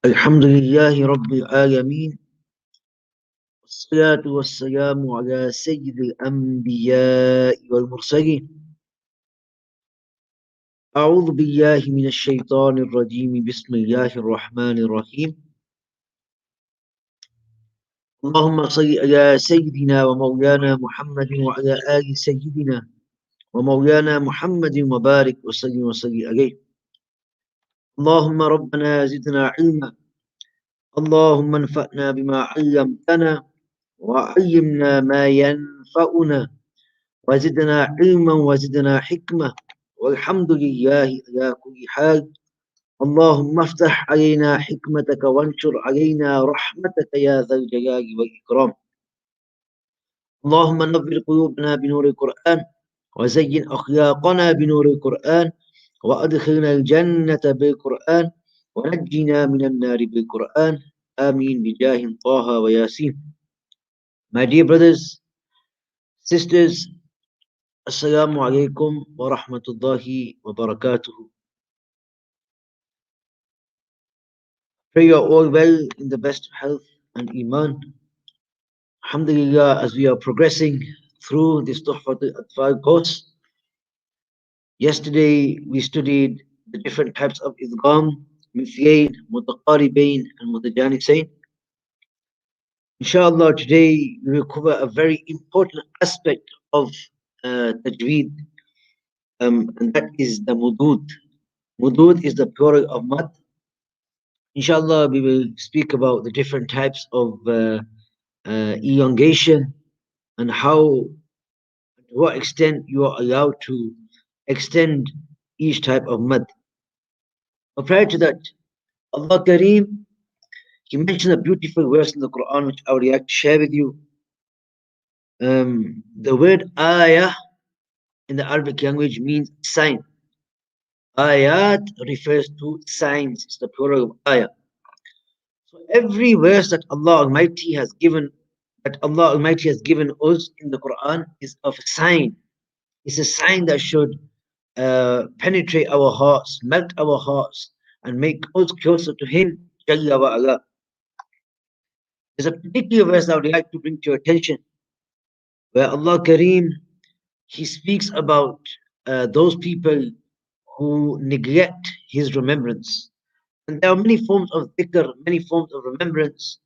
الحمد لله رب العالمين والصلاة والسلام على سيد الأنبياء والمرسلين. أعوذ بالله من الشيطان الرجيم. بسم الله الرحمن الرحيم. اللهم صل على سيدنا ومولانا محمد وعلى آل سيدنا ومولانا محمد وبارك وسلم عليه. اللهم ربنا زدنا علما. اللهم انفعنا بما علمتنا وعلمنا ما ينفعنا وزدنا علما وزدنا حكمة والحمد لله على كل حال. اللهم افتح علينا حكمتك وانشر علينا رحمتك يا ذا الجلال والإكرام. اللهم نور قلوبنا بنور القرآن وزين أخلاقنا بنور القرآن وأدخلنا الجنة بالقرآن ونجنا من النار بالقرآن. آمين بجاه طه وياسين. My dear brothers, sisters, Assalamu alaikum wa rahmatullahi wa barakatuh. Pray you are all well in the best of health and iman. Alhamdulillah, as we are progressing through this Tuhfat Al-Atfal course. Yesterday we studied the different types of idgham, mithyain, mutaqaribain and mutajanisain. Inshallah, today we will cover a very important aspect of tajweed, and that is the mudud. Mudud is the plural of mad. Inshallah, we will speak about the different types of elongation and how, to what extent you are allowed to extend each type of mud. But prior to that, Allah Kareem, He mentioned a beautiful verse in the Quran which I would like to share with you. The word ayah in the Arabic language means sign. Ayat refers to signs, it's the plural of ayah. So every verse that Allah Almighty has given us in the Quran is of a sign. It's a sign that should penetrate our hearts, melt our hearts, and make us closer to Him, Jalla wa ala. There's a particular verse I would like to bring to your attention, where Allah Kareem, He speaks about those people who neglect His remembrance. And there are many forms of dhikr, many forms of remembrance.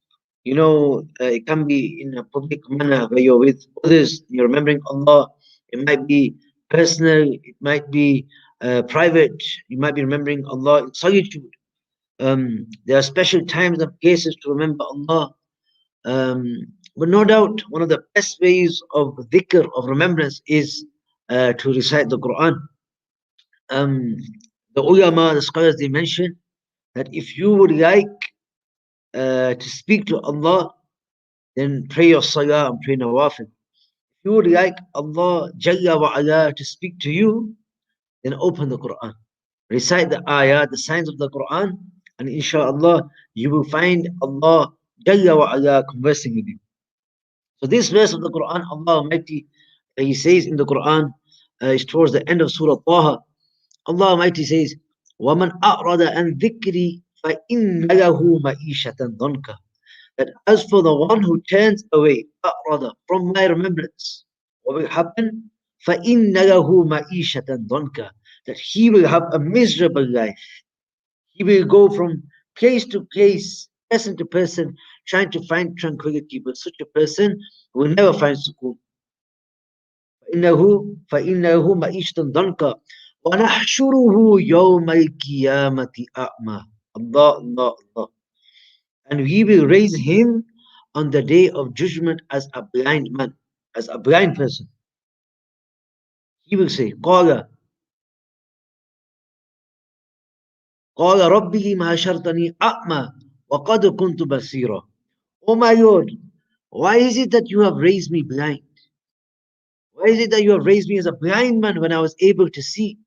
It can be in a public manner where you're with others, you're remembering Allah. It might be personal, it might be private. You might be remembering Allah in solitude. There are special times and places to remember Allah. But no doubt, one of the best ways of dhikr, of remembrance, is to recite the Quran. The ulama, the scholars, they mention that if you would like to speak to Allah, then pray your salah and pray nawafil. If you would like Allah Jalla wa ala to speak to you, then open the Quran. Recite the ayah, the signs of the Quran, and inshallah you will find Allah Jalla wa ala conversing with you. So this verse of the Quran, Allah Almighty, He says in the Quran, it's towards the end of Surah Taha. Allah Almighty says, وَمَنْ أَعْرَضَ عَنْ ذِكْرِي فَإِنَّ لَهُ مَعِيشَةً ضَنْكَ. That as for the one who turns away, أَعْرَضَ, from my remembrance, what will happen? فَإِنَّ لَهُ مَعِيشَةً ضَنْكَ. That he will have a miserable life. He will go from place to place, person to person, trying to find tranquility, but such a person will never find sukun. فإنه معيشة ضنكا ونحشره يوم القيامة أعمى. Allah, Allah, Allah. And we will raise him on the day of judgment as a blind man, as a blind person. He will say, قال ربي ما حشرتني أعمى وقد كنت بصيرا. Oh my Lord, why is it that you have raised me blind? Why is it that you have raised me as a blind man when I was able to see?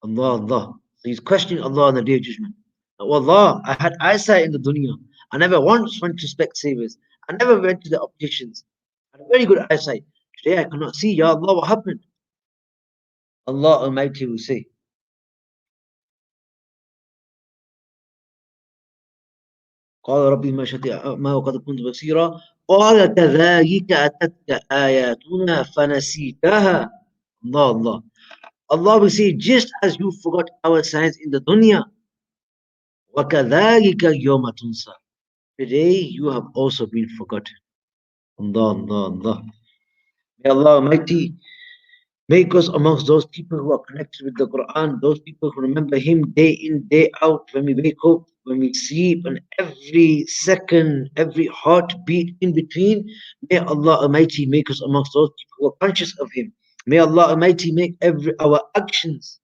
Allah, Allah. So he's questioning Allah on the day of judgment. Oh Allah, I had eyesight in the dunya. I never once went to Specsavers. I never went to the opticians. I had very good eyesight. Today I cannot see. Ya Allah, what happened? Allah Almighty will say, قال ربي ما شاء ما وقد كنت بصيرا قال كذلك أتتك آياتنا فنسيتها. Allah, Allah. Allah will say, just as you forgot our signs in the dunya, وَكَذَلِكَ يَوْمَ تُنْسَى. Today you have also been forgotten. Allah, Allah, Allah. May Allah Almighty make us amongst those people who are connected with the Quran, those people who remember Him day in, day out, when we wake up, when we sleep, and every second, every heartbeat in between. May Allah Almighty make us amongst those people who are conscious of Him. May Allah Almighty make our actions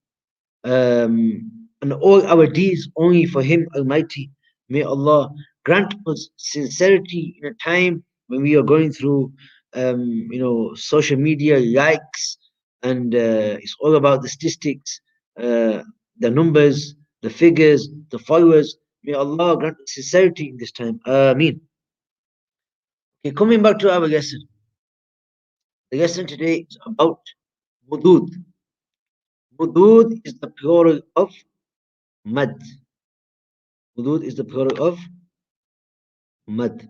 and all our deeds only for Him Almighty. May Allah grant us sincerity in a time when we are going through, social media likes, and it's all about the statistics, the numbers, the figures, the followers. May Allah grant us sincerity in this time. Ameen. Okay, coming back to our lesson. The lesson today is about mudud. Mudud is the plural of mad. Hudud is the plural of mad.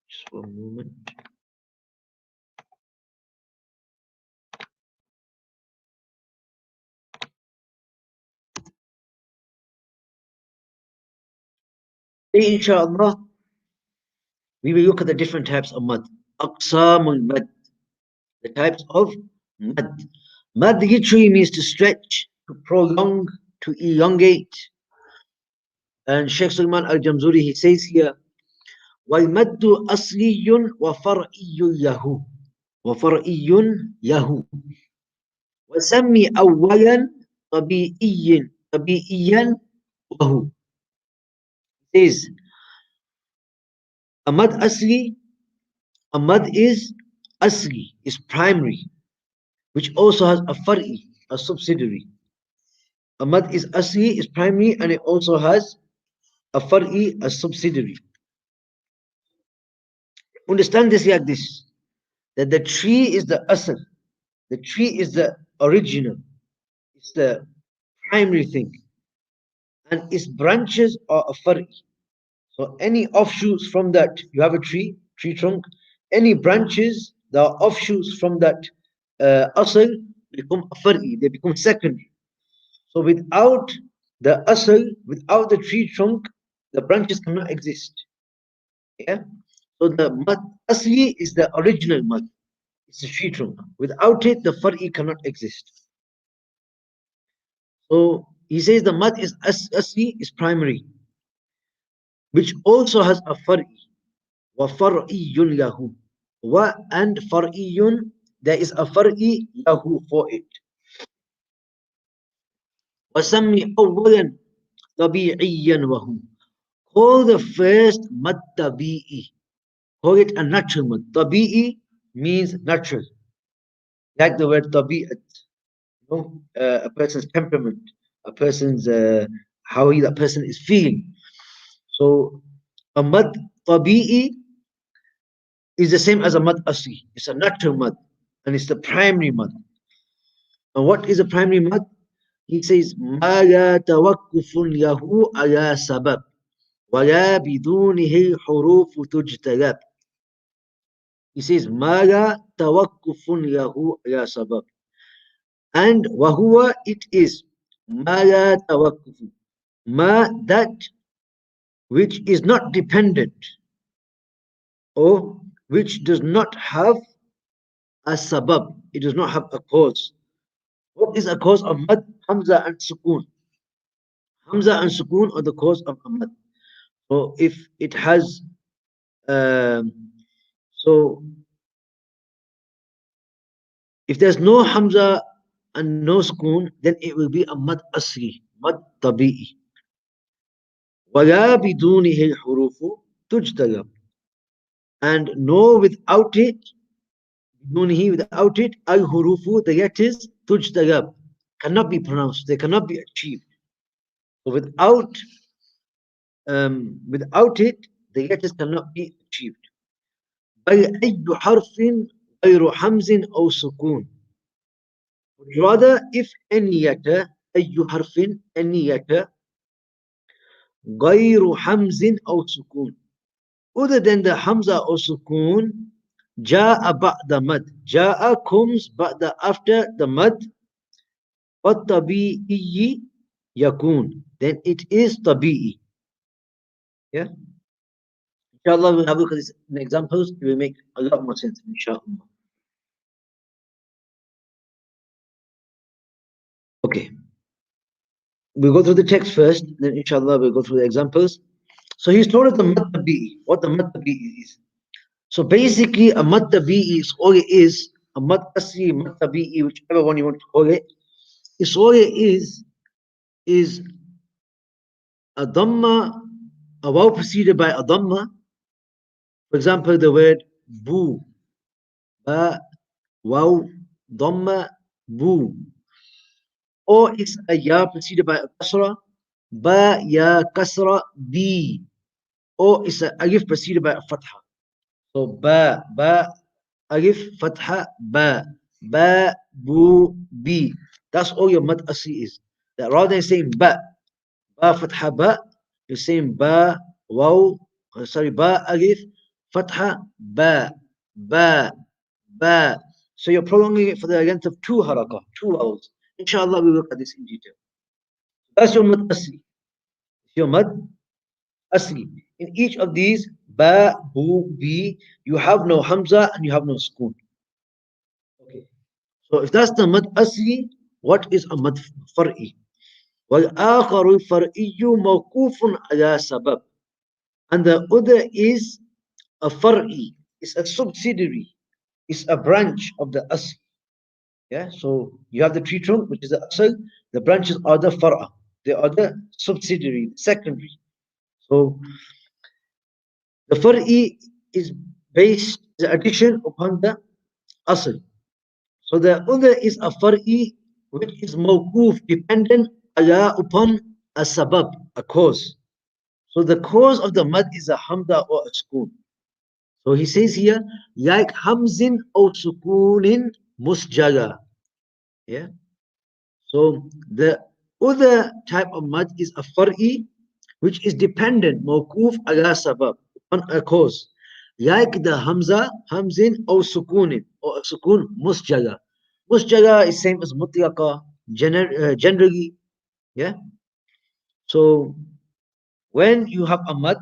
Just one moment. Today, inshallah, we will look at the different types of mad. Aqsamul mad. The types of mad. Mad literally means to stretch, to prolong, to elongate. And Sheikh Sulman al-Jamzuri, he says here, وَالْمَدُّ أَصْلِيٌّ وَفَرْعِيٌّ يَهُ وَفَرْعِيٌّ يَهُ وَسَمِّ أَوَّلًا طَبِيعِيًّا وَهُ. He says, a mad asli, a mad is asli, is primary, which also has a far'i, a subsidiary. A mad is asli, is primary, and it also has a far'i, a subsidiary. Understand this like this, that the tree is the asl, the tree is the original, it's the primary thing, and its branches are a far'i. So any offshoots from that, you have a tree trunk, any branches that are offshoots from that asl become a far'i, they become secondary. So without the asl, without the tree trunk, the branches cannot exist. Yeah. So the mud asli is the original mud. It's the tree trunk. Without it, the far'i cannot exist. So he says the mud is asli is primary, which also has a far'i. Wa far'iyyun lahu. Wa and far'iyyun, there is a far'i lahu for it. وَسَمِّ أَوَّلًا طَبِيعِيًّا وَهُ. Call the first mad tabi'i. Call it a natural mad. Tabi'i means natural. Like the word tabi'at. A person's temperament, a person's how that person is feeling. So a mad tabi'i is the same as a mad asli. It's a natural mad, and it's the primary mad. And what is a primary mad? He says, ما لا توقف له على سبب ولا بدونه الحروف تجتلب. He says, ما لا توقف له على سبب. And وهو, it is, ما لا توقف. Ma, that which is not dependent, or which does not have a sabab, it does not have a cause. What is a cause of mad? Hamza and sukun. Hamza and sukun are the cause of a mad. So if it has, so if there's no Hamza and no sukun, then it will be a mad asri, mad tabi'i. وَلَا بِدُونِهِ الْحُرُوفُ تُجْتَلَبُ. And no, without it, بدونه, without it, al-hurufu, the letters, tujtagab, cannot be pronounced, they cannot be achieved. So without it, the letters cannot be achieved. بل أي حرف غير حمز أو سكون. Rather, if any letter أي حرف any letter غير حمز أو سكون other than the Hamza or sukun جاء بعد مد جاء comes بعد after the mud فالطبيعي يكون then it is طبيعي. Yeah, inshallah we'll have a look at these examples. It will make a lot more sense, inshallah. Okay, we'll go through the text first, then inshallah we'll go through the examples. So he's told us the mad tabi'i, what the mad tabi'i is. So basically a mad tabi'i is all it is, a mad asli, mad tabi'i, whichever one you want to call it, is all it is a dhamma, a waw preceded by a dhamma. For example, the word bu, ba, waw, dhamma, bu. Or it's a ya preceded by a kasra, ba, ya, kasra, bi. Or it's a alif preceded by a fatha. So ba, alif, fatha, ba, bu, bi. That's all your mad asli is. That rather than saying ba, fatha, ba, you're saying ba, waw, ba, alif, fatha, ba, ba. So you're prolonging it for the length of two harakah, two vowels. Inshallah, we will look at this in detail. That's your mad asli. Your mad asli. In each of these, ba, bu, bi, you have no hamza and you have no sukun. Okay. So if that's the mad asli, what is a mad far'i? والآخر الفرعي موقوف على سبب. And the other is a far'i, it's a subsidiary, it's a branch of the asl. Yeah, so you have the tree trunk, which is the asl, the branches are the far'a, they are the subsidiary, secondary. So the far'i is based, the addition upon the asl. So the other is a far'i, which is mawkuf, dependent ala upon a sabab, a cause. So the cause of the mud is a hamza or a sukun. So he says here, like hamzin or sukunin musjala. Yeah. So the other type of mud is a far'i, which is dependent, mawkuf ala sabab, on a cause. Like the hamza, hamzin or sukunin, or a sukun musjala. Musjala is same as mutlaqa, generally. Yeah. So when you have a mud,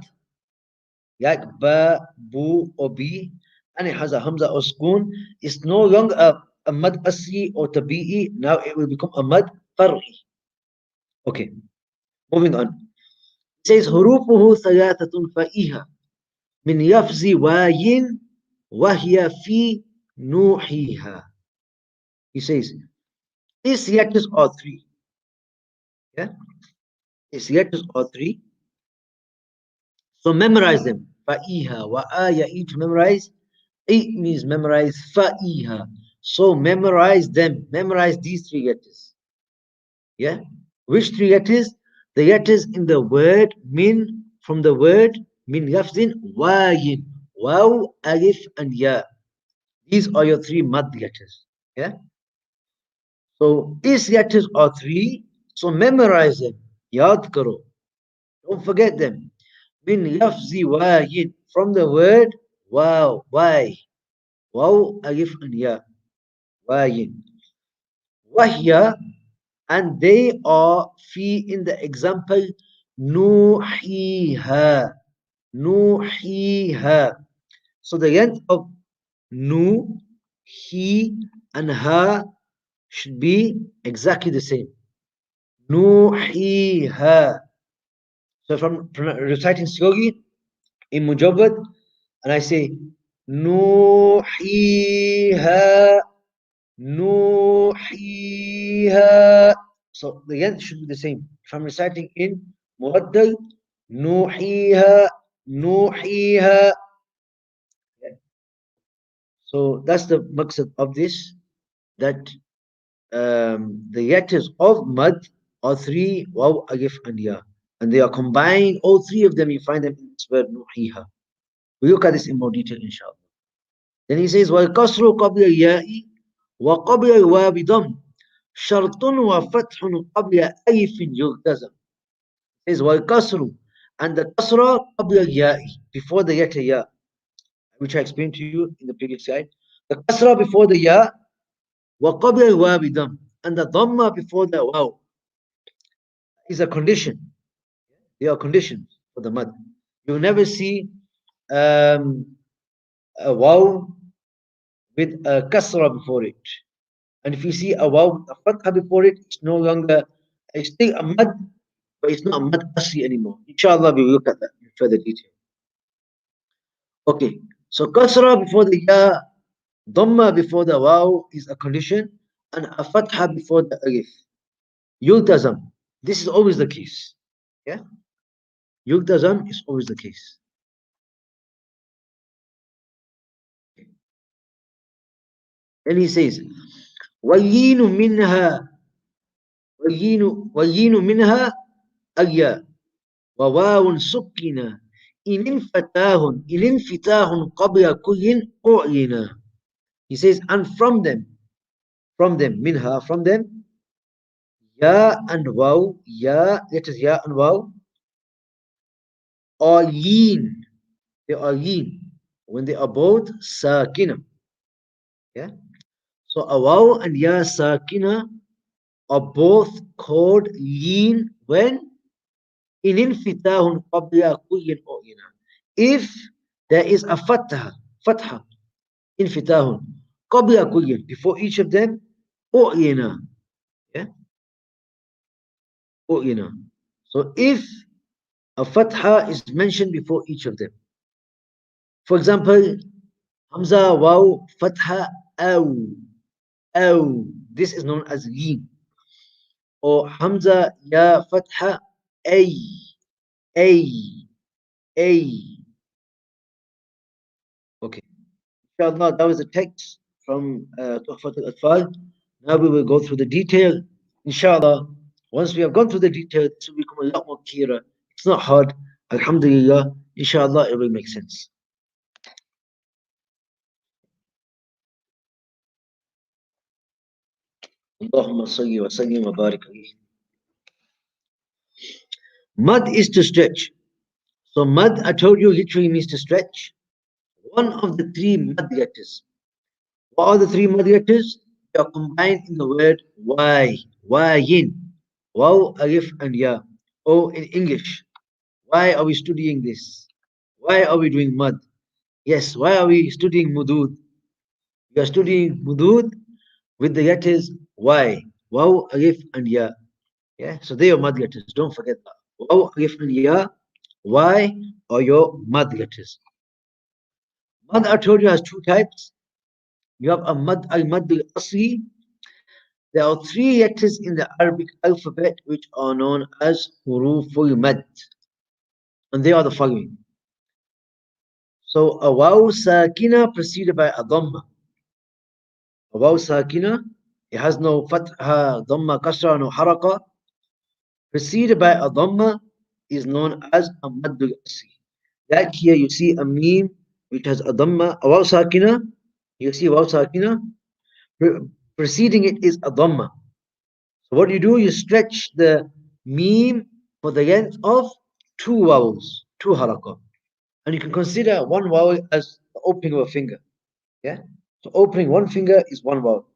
like ba, bu, or bi, and it has a hamza or sukun, it's no longer a mad asli or tabi'i, now it will become a mad far'i. Okay, moving on. It says, حروفه ثلاثة فإيها من يفز واين وهي في نوحيها. He says, these letters are three. Yeah, these letters are three. So memorize them. فإيها وآيا, to memorize. It means memorize fa'iha. So memorize them. Memorize these three letters. Yeah? Which three letters? The letters in the word min, from the word min lafzin wayin. Waw, alif, and ya. These are your three mad letters. Yeah? So these letters are three. So memorize them. Yad karo. Don't forget them. Min lafzi wayin. From the word wow, why. Waw, alif, and ya. Wayin. Wahya, and they are fi in the example nuhiha. Nuhiha. So the length of nu, he, and ha should be exactly the same. Nuhiha. So if I'm reciting slowly in mujawwad, and I say nuhiha, nuhiha. So the length should be the same. If I'm reciting in muwaddal, nuhiha, nuhiha. So that's the maqsad of this, that the letters of mud are three, waw, alif, and ya. And they are combined, all three of them, you find them in this word nuhiha. We'll look at this in more detail, inshallah. Then he says, وَالْكَسْرُ قَبْلَ الْيَاءِ وَقَبْلَ الْوَاوِ ضَمْ شرط وفتح قبل ألف يلتزم. Is والكسر and the kasra قبل الياء, before the letter ya, which I explained to you in the previous slide. The kasra before the ya, وقبل الواو dam, and the dhamma before the waw is a condition. They are conditions for the mud. You'll never see a waw with a kasra before it. And if you see a waw with a fatha before it, it's no longer, it's still a mud, but it's not a mud asli anymore. Inshallah, we will look at that in further detail. Okay, so kasra before the ya, dhamma before the waw is a condition, and a fatha before the alif. Yultazam. This is always the case. Yeah? Yultazam is always the case. And he says, وَيِّينُ مِنْهَا وَيِّينُ مِنْهَا الْيَاء وواو سكن إن انفتاح قبل كل أعلن. He says, and from them, minha, from them, ya and waw, ya, that is ya and waw, are lean. They are lean when they are both sakina. Yeah. So a waw and ya sakina are both called lean when in infitahun qabla kullin u'ina. If there is a fatha, infitahun qabla kullin, before each of them, u'ina. Yeah, u'ina. So if a fatha is mentioned before each of them, for example, Hamza, waw, fatha, aw. This is known as yin. Or Hamza, ya, fatha, ay, ay, ay. Okay. Inshallah, that was the text from Tuhfat Al-Atfal. Now we will go through the detail. Inshallah, once we have gone through the detail, this will become a lot more clearer. It's not hard. Alhamdulillah. Inshallah, it will make sense. Allahumma salli wa sallim wa barik alayhi. Mud is to stretch. So mud, I told you, literally means to stretch. One of the three mud letters. What are the three mud letters? They are combined in the word why. Yin. Waw, alif, and ya. Oh, in English. Why are we studying this? Why are we doing mud? Yes, why are we studying mudud? We are studying mudud with the letters Y, Waw, Alif, and Ya. Yeah, so they are mud letters. Don't forget that. Waw, Alif, and Ya, Y are your mud letters. Mud, I told you, has two types. You have a mud al-mad al-asli. There are three letters in the Arabic alphabet which are known as huruful mad. And they are the following. So a waw sakina preceded by a dhamma. A waw sakina, it has no fatha, dhamma, kasra, no haraka. Preceded by a dhamma is known as a maddul asli. Like here you see a meme which has a dhamma, a waw sakina. You see waw sakina. Preceding it is a dhamma. So what you do, you stretch the meme for the length of two vowels, two haraka. And you can consider one vowel as the opening of a finger. Yeah. So opening one finger is one vowel.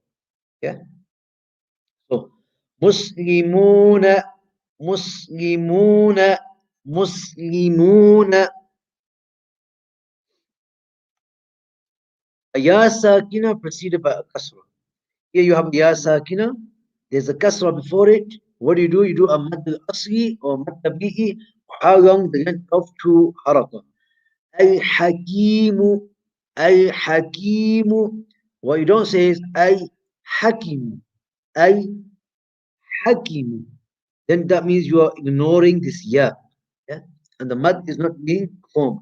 Yeah. So muslimuna, muslimuna, muslimuna. A ya sakina preceded by a kasra. Here you have ya sakina. There's a kasra before it. What do? You do a mad al-asli or mad tabi'i along the length of two haraka. Al-hakimu, al-hakimu. What you don't say is al-hakimu, al-hakimu. Then that means you are ignoring this ya. Yeah? And the mad is not being formed.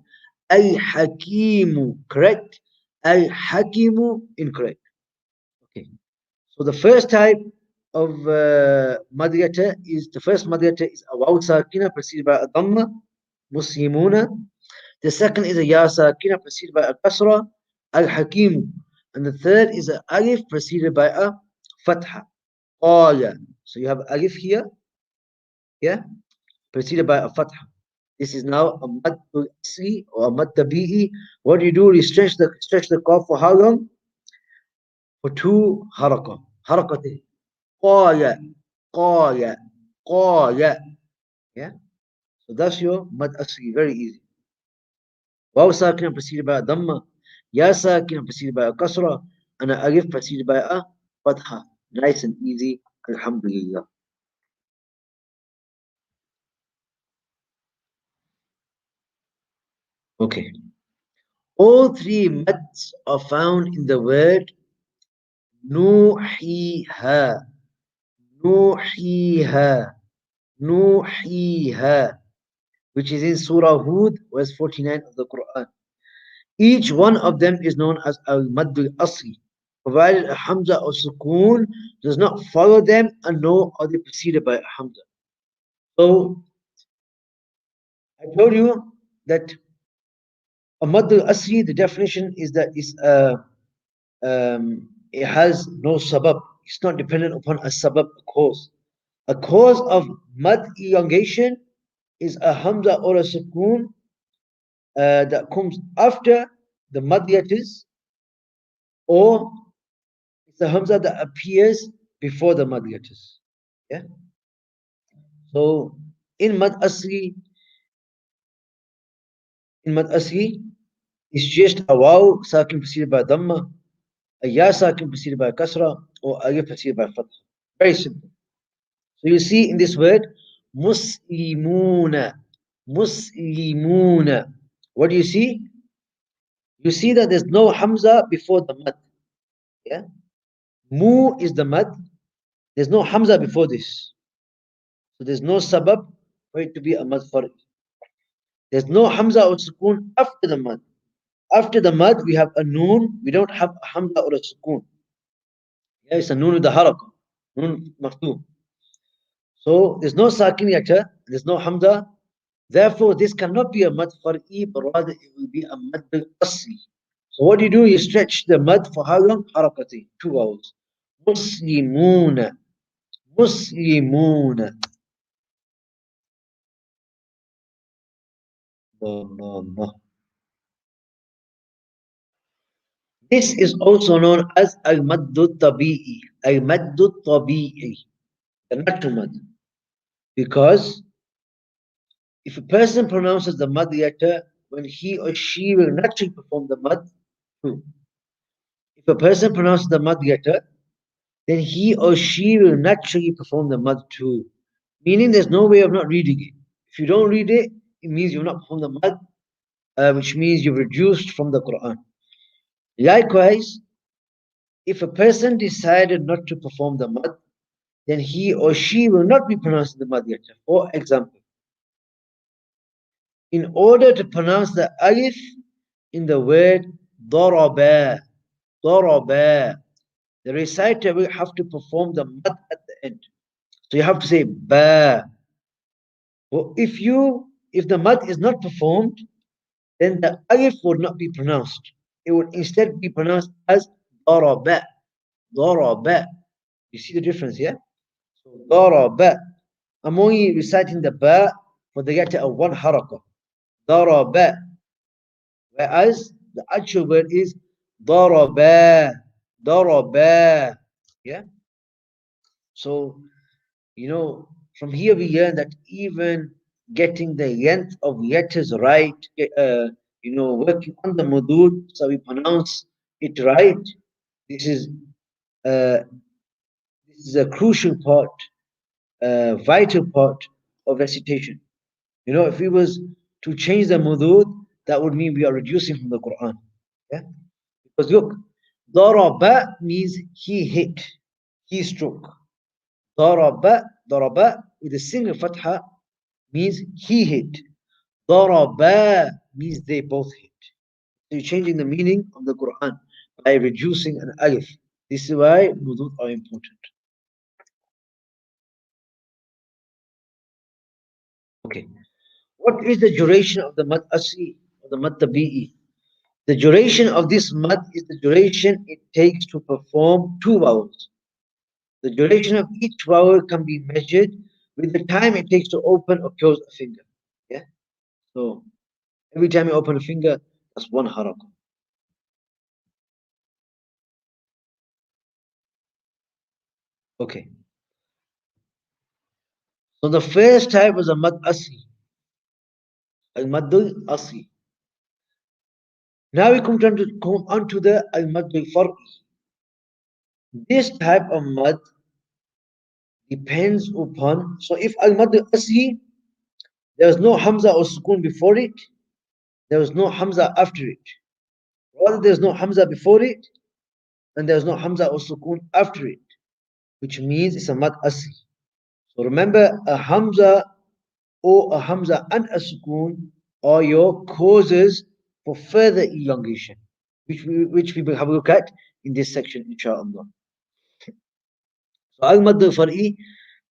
Al-hakimu, correct? Al-hakimu, incorrect. Okay. So the first type of mad letter is, the first mad letter is a waw sakina preceded by a dhamma, muslimuna. The second is a ya sakina preceded by a kasra, al-hakimu. And the third is a alif preceded by a fatha. Qala. So you have alif here, yeah, preceded by a fatha. This is now a mad asli or a mad tabi'i. What do you do? You stretch the qaf for how long? For two haraka. Harakati. Qala. Qala. Qala. Yeah. So that's your mad asli. Very easy. Waw sakin preceded by a dhamma. Ya sakin preceded by a kasra. And a alif preceded by a fatha. Nice and easy. Alhamdulillah. Okay. All three mads are found in the word nuhiha. Nuhiha. Nuhiha. Which is in Surah Hud, verse 49 of the Quran. Each one of them is known as al-mad al-asli, provided a hamza or sukun does not follow them and nor are they preceded by a hamza. So I told you that a mad al-asli, the definition is that it has no sabab. It's not dependent upon a sabab, a cause. A cause of mad elongation is a hamza or a sukun that comes after the mad letters, or it's a hamza that appears before the mad letters. Yeah. So in mad asli, it's just a waw sakin preceded by dhamma, a ya sakin preceded by kasra, or alif preceded by fatha. Very simple. So you see in this word, muslimuna, muslimuna. What do you see? You see that there's no hamza before the mad. Yeah. Mu is the mad. There's no hamza before this. So there's no sabab for it to be a mad far'i. There's no hamza or sukun after the mad. After the mad, we have a noon. We don't have a hamza or a sukun. Yeah, it's a noon with the haraka. Noon maftoom. So there's no sakin letter. There's no hamza. Therefore, this cannot be a mad far'i, but rather it will be a mad asli. So what do? You stretch the mad for how long? Harakati, 2 hours. Muslimuna. Muslimuna. No, no, no. This is also known as al-maddu tabi'i. Al-maddu tabi'i. The natural mad. Because if a person pronounces the mad letter, when he or she will naturally perform the mad, too. If a person pronounces the mad letter, then he or she will naturally perform the mad too. Meaning there's no way of not reading it. If you don't read it, it means you've not performed the mad, which means you've reduced from the Quran. Likewise, if a person decided not to perform the mad, then he or she will not be pronouncing the mad letter. For example, in order to pronounce the alif in the word daraba, daraba, the reciter will have to perform the mad at the end. So you have to say ba. Well, if the mad is not performed, then the alif would not be pronounced. It would instead be pronounced as daraba, daraba. You see the difference here? So daraba. I'm only reciting the ba for the letter of one haraka. Daraba. Whereas the actual word is daraba. Daraba. Yeah. So, from here we learn that even getting the length of letters right, working on the mudud so we pronounce it right. This is uh, this is a crucial part, vital part of recitation. If we was to change the mudud, that would mean we are reducing from the Quran. Yeah? Because look, daraba means he hit, he struck. Daraba, daraba with a single fatha means he hit. Daraba means they both hit. So you're changing the meaning of the Quran by reducing an alif. This is why mudud are important. Okay. What is the duration of the mad asli or the mad tabi'i? The duration of this mad is the duration it takes to perform two vowels. The duration of each vowel can be measured with the time it takes to open or close a finger. Yeah. So every time you open a finger, that's one harakah. Okay. So the first type was a mad asli, al madul asli. Now we come on to the al madul far'i. This type of mad depends upon. So if al madul asli, there was no hamza or sukun before it, there was no hamza after it. Rather, there's no hamza before it, and there's no hamza or sukun after it, which means it's a mad asli. So remember, a hamza or a hamza and a sukun are your causes for further elongation, which we will have a look at in this section, inshallah. So al-mad al-far'i,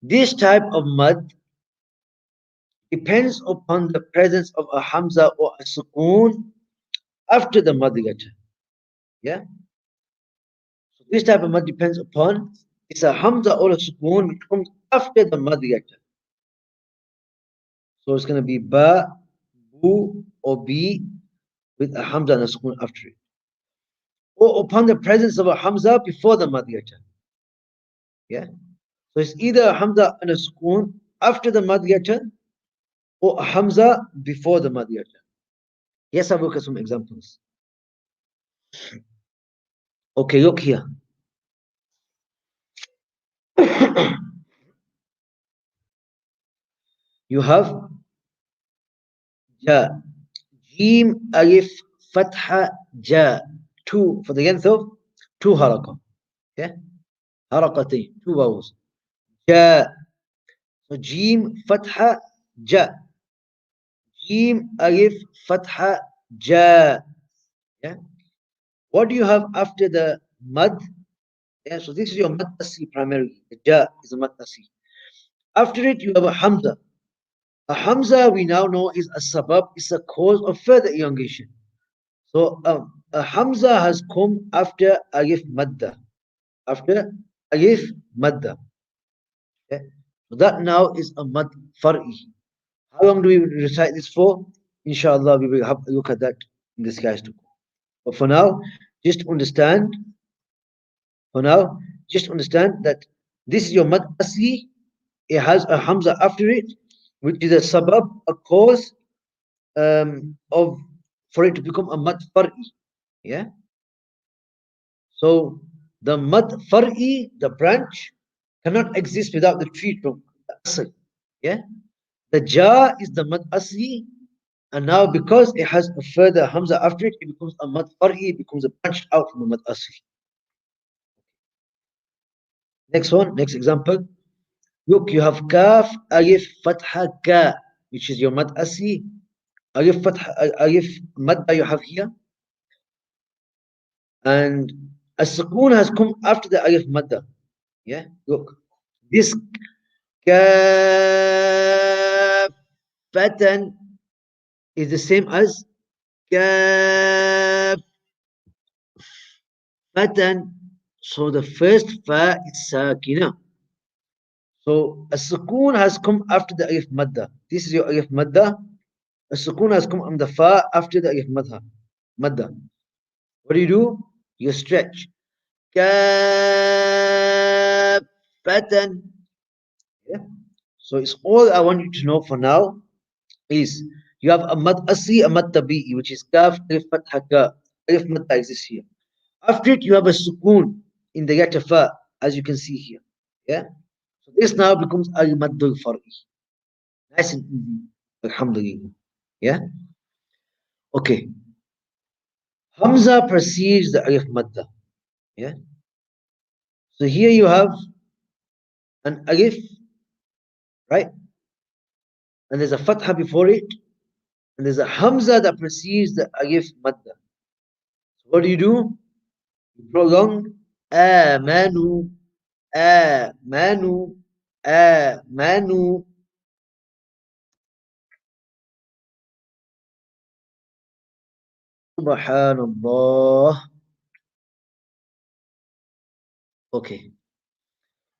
this type of mad depends upon the presence of a hamza or a sukun after the mad letter. Yeah. So this type of mad depends upon it's a hamza or a sukun which comes after the mad letter. So it's going to be ba, bu, or bi with a hamza and a sukun after it, or upon the presence of a hamza before the mad letter. Yeah. So it's either a hamza and a sukun after the mad letter, or a hamza before the mad letter. Yes, I'll look at some examples. Okay, look here. You have ja, jim, alif, fatha, ja. Two for the length of two harakah. Okay, harakati, two vowels. Ja. So jim, fatha, ja. Jim, alif, fatha, ja. Yeah. What do you have after the mad? Yeah, so this is your mad asli primarily. The ja is a mad asli. After it, you have a hamza. A hamza we now know is a sabab, is a cause of further elongation. So a hamza has come after alif madda. After alif madda. Okay? So that now is a mad far'i. How long do we recite this for? Inshallah, we will have a look at that in this class too. But just understand, for now, just understand that this is your mad asli. It has a hamza after it, which is a sabab, a cause of for it to become a mad far'i. Yeah. So the mad far'i, the branch, cannot exist without the tree trunk, the asl. Yeah. The ja is the mad asli, and now because it has a further hamza after it, it becomes a mad far'i, it becomes a branched out from the mad asli. Next one, next example. Look, you have kaf, alif, fatha, ka, which is your mad asli. Alif, fatha, alif, madda you have here. And a sukun has come after the alif madda. Yeah, look. This kafatan is the same as kafatan. So the first fa is sakina. So a sukun has come after the alif madda. This is your alif madda. A sukun has come on the fa after the alif madda. What do? You stretch. Kafatan. Yeah. So it's all I want you to know for now is you have a mad asli, a mad tabi'i, which is kaf, alif, fatha, ka. Alif madda exists here. After it, you have a sukun in the letter fa, as you can see here. Yeah. So this now becomes al maddul far'i. Nice and easy. Alhamdulillah. Yeah. Okay. Hamza precedes the alif madda. Yeah. So here you have an alif, right? And there's a fatha before it, and there's a hamza that precedes the alif madda. So what do? You prolong amanu, amanu, amanu. Subhanallah. Okay.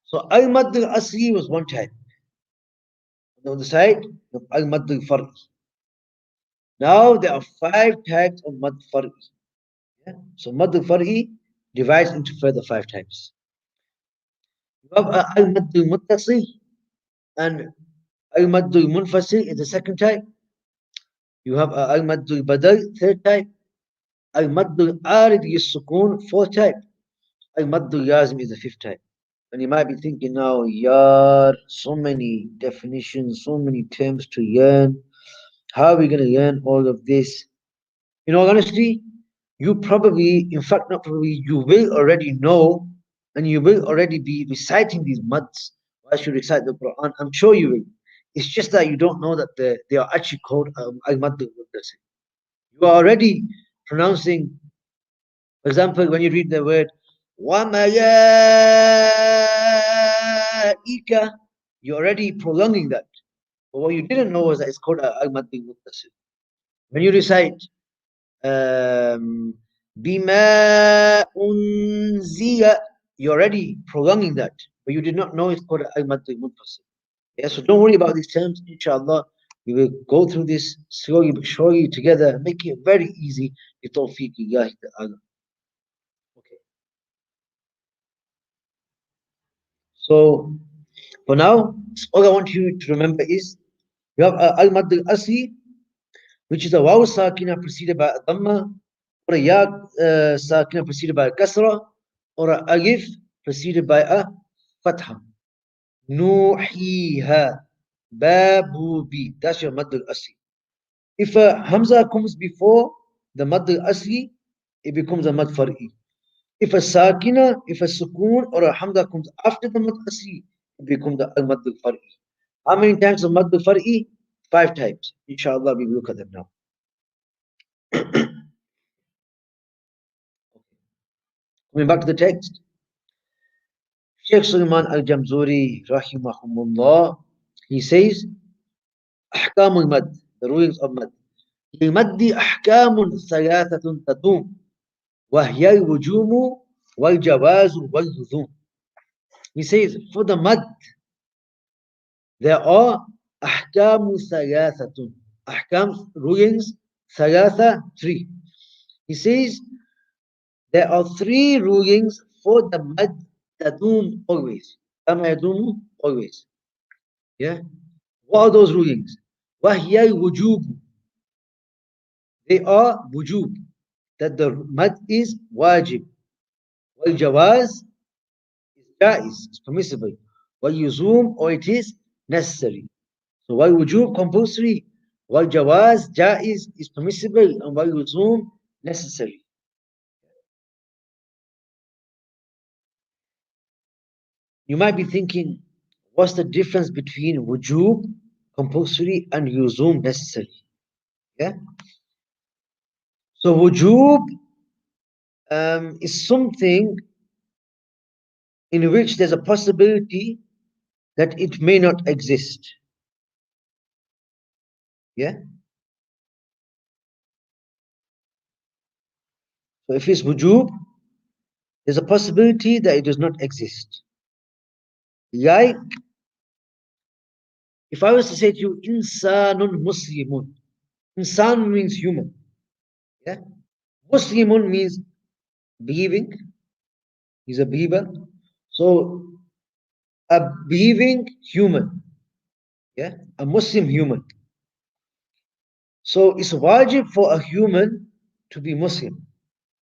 So al-mad al-asli was one type. On the other side, of al-mad al-far'i. Now there are five types of mad far'i. Yeah? So mad al-far'i divides into further five types. You have al-mad al-muttasi and al-mad al-munfasi is the second type. You have al-mad al-badal, third type. Al-mad al-arid is sukun, fourth type. Al-mad al-yazim is the fifth type. And you might be thinking now, yeah, so many definitions, so many terms to learn. How are we going to learn all of this? In all honesty, you probably, in fact, not probably, you will already know and you will already be reciting these mads whilst you recite the Quran. I'm sure you will. It's just that you don't know that they are actually called al-mad al-muttasil. You are already pronouncing, for example, when you read the word وَمَلَائِكَ, you're already prolonging that. But what you didn't know was that it's called al-mad al-muttasil. When you recite بِمَا أُنزِلَ, you're already prolonging that. But you did not know it's called al-mad al-muttasil. Yeah, so don't worry about these terms. Inshallah, we will go through this slowly but surely together, making it very easy. بِتَوْفِيقِ اللَّهِ تَعَالَى. Okay. So for now, all I want you to remember is you have al-mad al-asli, which is a waw sakina preceded by a dhamma, or a ya sakina preceded by a kasra, or a alif preceded by a fatha. Nuhiha, babubi. That's your mad al-asli. If a hamza comes before the mad al-asli, it becomes a mad far'i. If a sakina, if a sukun or a hamza comes after the mad asli, it becomes the al-mad al-far'i. How many types of mad al-far'i? Five types. Inshallah, we will look at them now. Coming back to the text. Sheikh Sulaiman al-Jamzuri, rahimahumullah, he says, أحكام المد, the rulings of mad. للمد أحكام ثلاثة تدوم وهي الوجوم والجواز واللزوم. He says, for the mad, there are أحكام ثلاثة. أحكام rulings ثلاثة, three. He says there are three rulings for the mad تدوم always. كما يدوم always. Yeah. What are those rulings? وهي الوجوب. They are wujub, that the mad is wajib. والجواز is jais, is permissible. واللزوم, or it is necessary. So wal-wujub compulsory, wal-jawaz jaiz is permissible, and wal-luzum necessary. You might be thinking, what's the difference between wujub compulsory and luzum necessary? Yeah. So wujub is something in which there's a possibility that it may not exist. Yeah. So if it's wujub, there's a possibility that it does not exist. Like, if I was to say to you, insanun muslimun. Insan means human. Yeah. Muslimun means believing. He's a believer. So a believing human. Yeah. A Muslim human. So it's wajib for a human to be Muslim.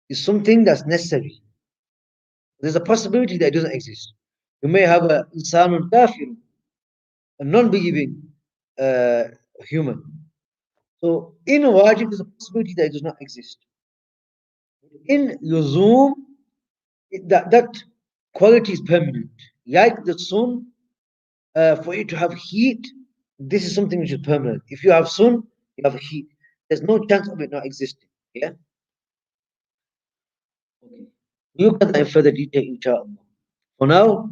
It's something that's necessary. There's a possibility that it doesn't exist. You may have a insanun kafir, a non-believing human. So in wajib, there's a possibility that it does not exist. In luzum, that quality is permanent. Like the sun, for it to have heat, this is something which is permanent. If you have sun, you have heat. There's no chance of it not existing. Yeah. Okay. Look at that in further detail, inshallah. For now,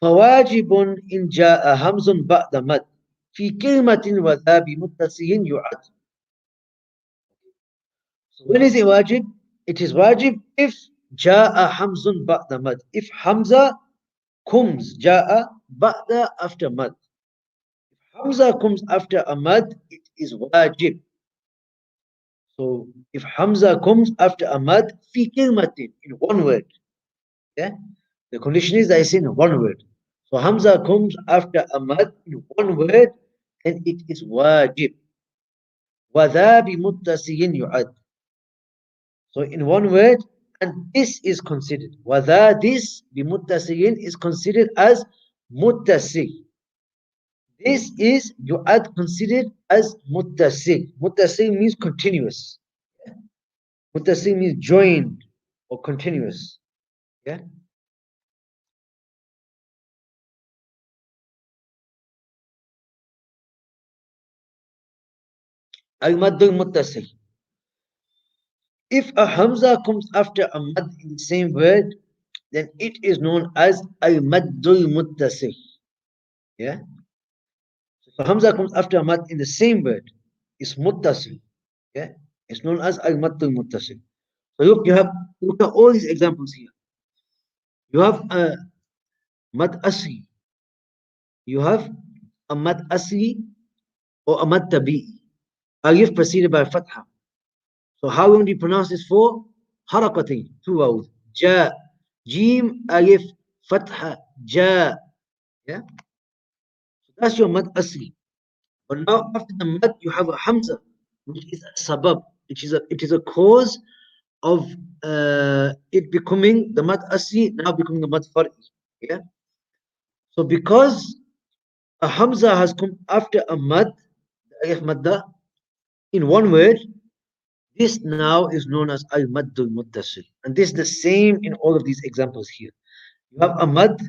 فواجب إن جاء همز بعد مد في كلمة وذا بمتصل يعد. So when is it wajib? It is wajib if جاء همز بعد مد. If Hamza comes ja'a ba'da after mad. If Hamza comes after a mad, it is wajib. So if Hamza comes after a mad, fi kilmatin, in one word. Yeah? The condition is that it's in one word. So Hamza comes after a mad in one word, then it is wajib. وَذَا بِمُتَّسِيٍ يُعَدْ. So in one word, and this is considered. وَذَا this بِمُتَّسِيٍ is considered as muttasi. This is yu'ad considered as muttasi. Muttasi means continuous. Muttasi means joined or continuous. Yeah. Al-maddul muttasi. If a hamza comes after a mad in the same word, then it is known as al-maddul muttasi. Yeah. So if a hamza comes after a mad in the same word, it's muttasi. Yeah. It's known as al-maddul muttasi. So look at all these examples here. You have a mad asri. You have a mad asri or a mad tabi'i. Alif preceded by fatha. So how long do you pronounce this for? Harakati, two vowels. Ja, jim, alif, fatha, ja. Yeah, so that's your mad asli. But now after the mad, you have a hamza, which is a sabab, it is a cause of it becoming the mad asli, now becoming the mad far'i. Yeah. So because a hamza has come after a mad, the alif madda, in one word, this now is known as al-maddul muttasil. And this is the same in all of these examples here. You have a mad,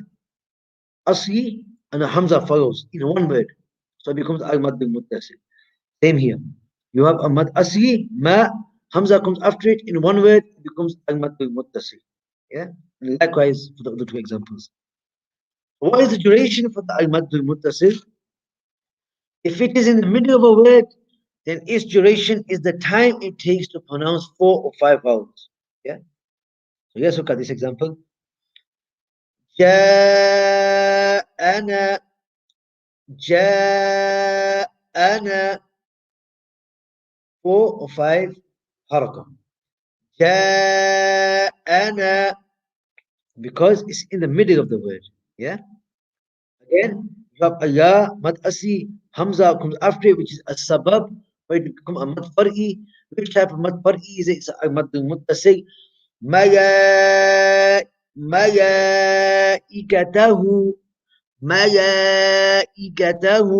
asli, and a hamza follows in one word. So it becomes al-maddul muttasil. Same here. You have a mad asli, ma, hamza comes after it in one word, it becomes al-maddul muttasil. Yeah? And likewise for the other two examples. What is the duration for the al-maddul muttasil? If it is in the middle of a word, then its duration is the time it takes to pronounce 4 or 5 vowels. Yeah? So let's look at this example. جاءنا جاءنا 4 or 5 حركة. جاءنا, because it's in the middle of the word. Yeah. Again, you have a ya, mad asi, hamza comes after it, which is a sabab, but it becomes a mad far'i. Which type of mad far'i is it? It's a mad muttasi. ملائكته ملائكته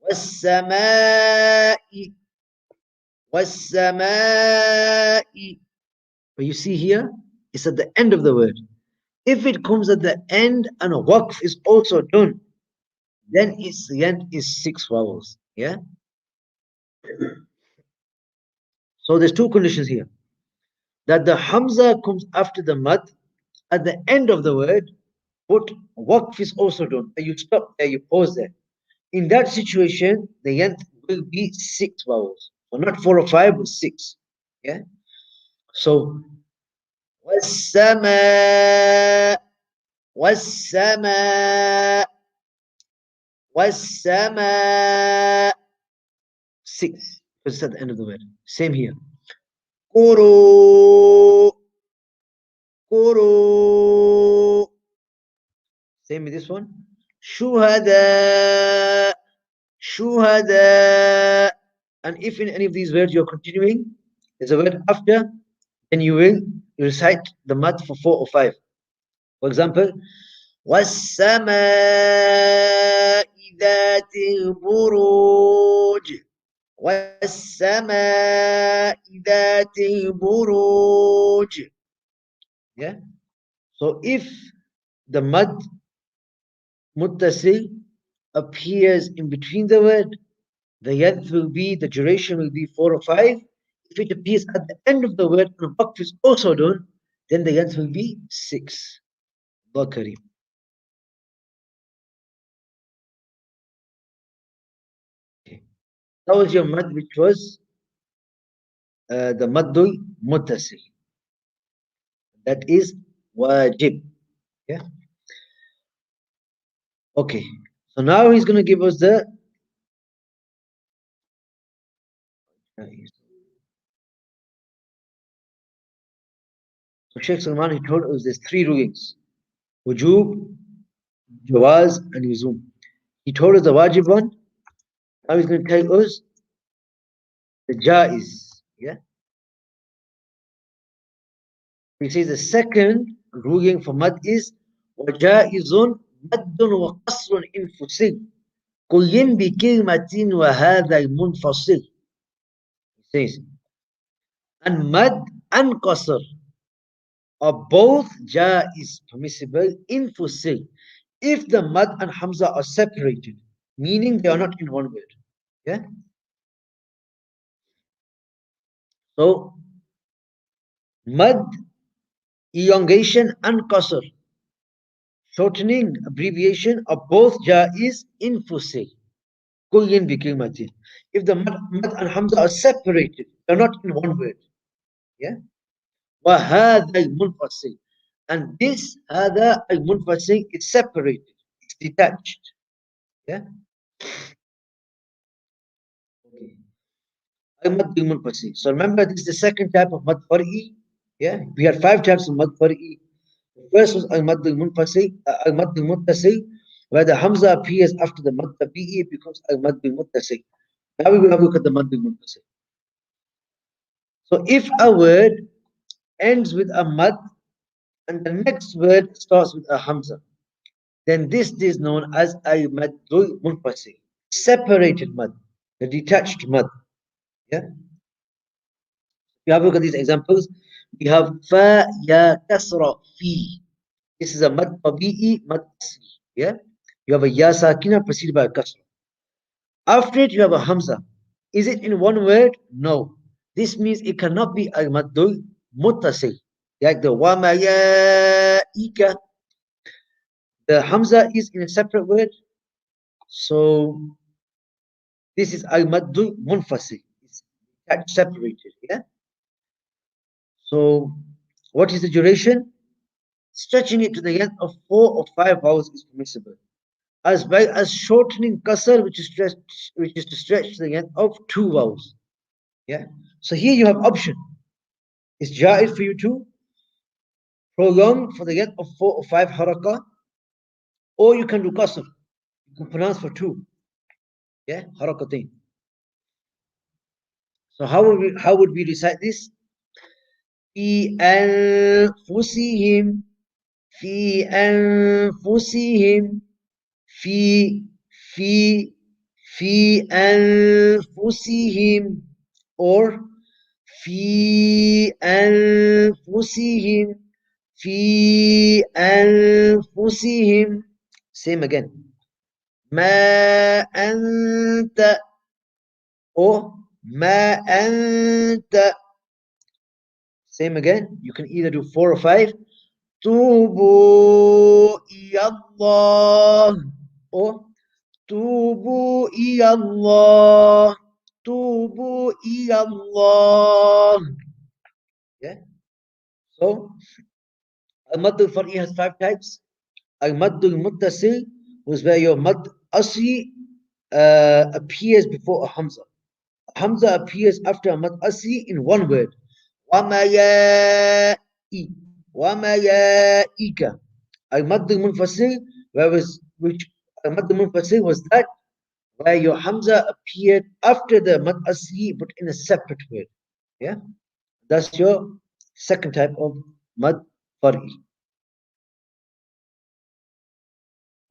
والسماء والسماء. But you see here, it's at the end of the word. If it comes at the end and a waqf is also done, then its end is 6 vowels. Yeah. So there's two conditions here. That the hamza comes after the mad at the end of the word, but waqf is also done. And you stop there, you pause there. In that situation, the nth will be 6 vowels. So not 4 or 5, but 6. Yeah. So والسماء والسماء والسماء 6. Because it's at the end of the word. Same here. Kuru Kuru. Same with this one. Shuhada Shuhada. And if in any of these words you're continuing, there's a word after, then you will recite the mad for 4 or 5. For example, وَالسَّمَاءِ ذَاتِ الْبُرُوجِ وَالسَّمَاءِ ذَاتِ الْبُرُوجِ. Yeah. So if the mad muttasil appears in between the word, the yad will be, the duration will be 4 or 5. If it appears at the end of the word and the waqf is also done, then the yad will be 6. Allah Kareem. Okay. That was your mad, which was the maddul muttasil. That is wajib. Yeah. Okay. So now he's going to give us the. So Sheikh Salman, he told us there's three rulings: wujub, jawaz, and yuzum. He told us the wajib one. Now he's going to tell us the jaiz. Yeah. He says the second ruling for mad is وجائز مد وقصر انفصل كل بكلمة وهذا المنفصل. He says, and mad and qasr are both jaiz permissible in fusil if the mad and hamza are separated, meaning they are not in one word. Yeah. So mad, elongation, and qasr, shortening, abbreviation, are both jaiz in fusil. Kullin bikilmatin. If the mad and hamza are separated, they're not in one word. Yeah. وهذا المنفصل. And this هذا المنفصل is separated. It's detached. Yeah. Okay. Al-Mad al-Munfasil. So remember, this is the second type of Mad Far'i. Yeah. We had five types of Mad Far'i. The first was Al-Mad al-Munfasil, Al-Mad al-Muttasil, where the Hamza appears after the Mad Tabi'i, it becomes Al-Mad al-Muttasil. Now we will have a look at the Mad al-Munfasil. So if a word ends with a Mad and the next word starts with a Hamza, then this is known as Al-Maddul Munfasil, separated Mad, the detached Mad. Yeah. We have a look at these examples. We have fa ya kasra fi. This is a mad tabi'i, mad asli. Yeah. You have a ya sakina preceded by a kasra. After it, you have a hamza. Is it in one word? No. This means it cannot be a maddul muttasil. Like the wa ma ya ika. The hamza is in a separate word. So this is al maddul munfasil. It's separated. Yeah. So what is the duration? Stretching it to the length of 4 or 5 vowels is permissible, as well as shortening qasr, which is to stretch to the length of 2 vowels. Yeah. So here you have option. It's jaiz for you to prolong for the length of 4 or 5 harakah, or you can do qasr. You can pronounce for 2. Yeah, harakatain. So how would we recite this? في أنفسهم في أنفسهم في في في أنفسهم or في أنفسهم في أنفسهم. Same again. ما أنت or ما أنت. Same again. You can either do 4 or 5. توبوا إلى الله or توبوا إلى الله توبوا إلى الله. Yeah. So al-Madd al-Far'i has 5 types. Al-Madd al-Muttasil was where your Madd Asli appears before a Hamza. A Hamza appears after a Madd Asli in one word. وَمَيَائِ وَمَيَائِكَ. Al-Madd al-Munfasil, which Al-Madd al-Munfasil was that where your Hamza appeared after the Mad Asli but in a separate word. Yeah. That's your second type of Mad Far'i.